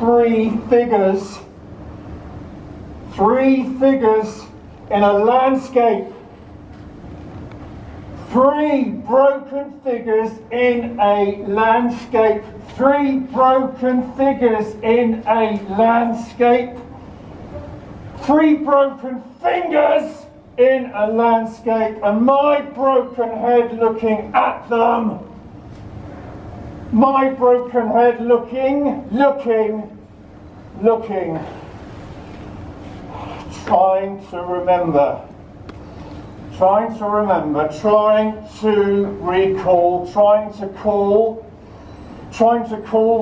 Three figures in a landscape. 3 broken figures in a landscape. 3 broken figures in a landscape. 3 broken fingers in a landscape, and my broken head looking at them. My broken head looking, trying to remember, trying to recall, trying to call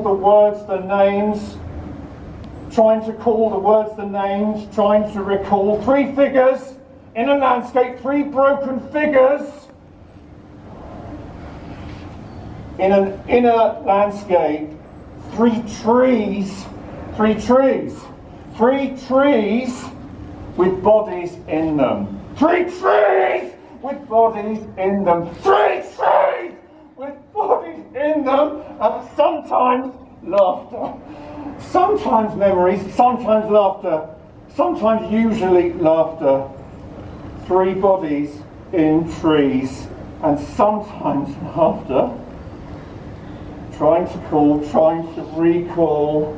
the words, the names, trying to recall 3 figures in a landscape, 3 broken figures in an inner landscape, 3 trees with bodies in them. 3 trees with bodies in them. 3 trees with bodies in them. And sometimes laughter, sometimes memories, sometimes laughter, sometimes usually laughter. 3 bodies in trees, and sometimes laughter. Trying to call, trying to recall,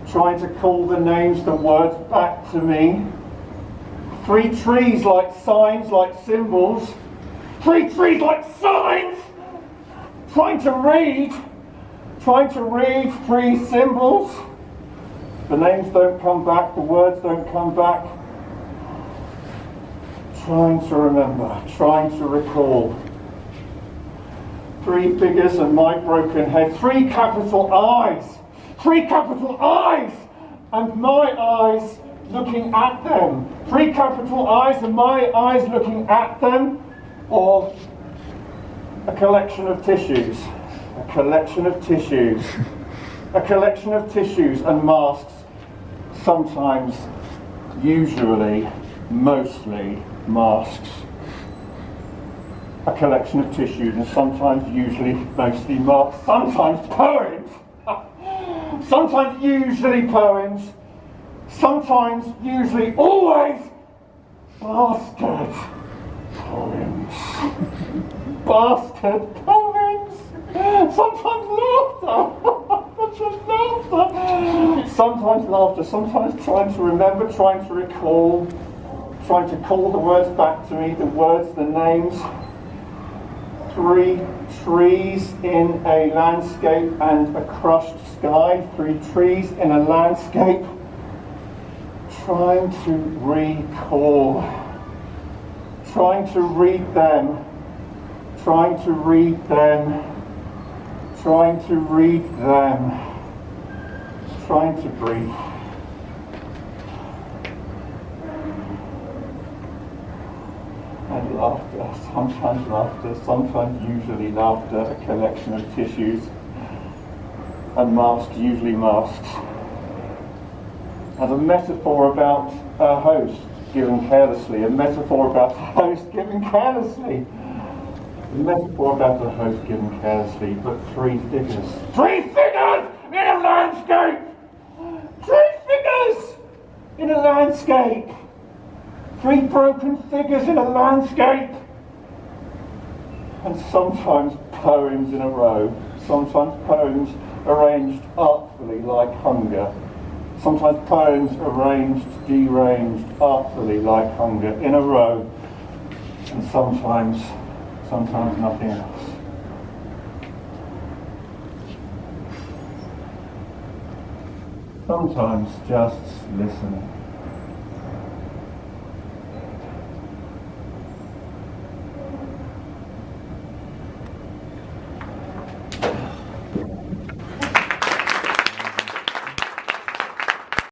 trying to call the names, the words back to me. 3 trees like signs, like symbols. 3 trees like signs. Trying to read 3 symbols. The names don't come back, the words don't come back. Trying to remember, trying to recall. 3 figures and my broken head. 3 capital eyes. 3 capital eyes and my eyes looking at them. 3 capital eyes and my eyes looking at them. Or a collection of tissues. A collection of tissues. A collection of tissues and masks. Sometimes, usually, mostly masks. A collection of tissues, and sometimes, usually, mostly masks. Sometimes poems. Sometimes, usually poems. Sometimes, usually, always bastard poems. Bastard poems. Sometimes laughter. Just laughter. Sometimes laughter. Sometimes trying to remember, trying to recall, trying to call the words back to me, the words, the names. 3 trees in a landscape and a crushed sky. 3 trees in a landscape. Trying to recall. Trying to read them. Trying to read them. Trying to read them. Trying to breathe. And laughter, sometimes usually laughter, a collection of tissues, and masks, usually masks. And a metaphor about a host given carelessly, a metaphor about a host given carelessly. A metaphor about a host given carelessly, but 3 figures. 3 figures in a landscape! 3 figures in a landscape! 3 broken figures in a landscape, and sometimes poems in a row, sometimes poems arranged artfully like hunger, sometimes poems arranged, deranged artfully like hunger in a row, and sometimes nothing else. Sometimes just listen.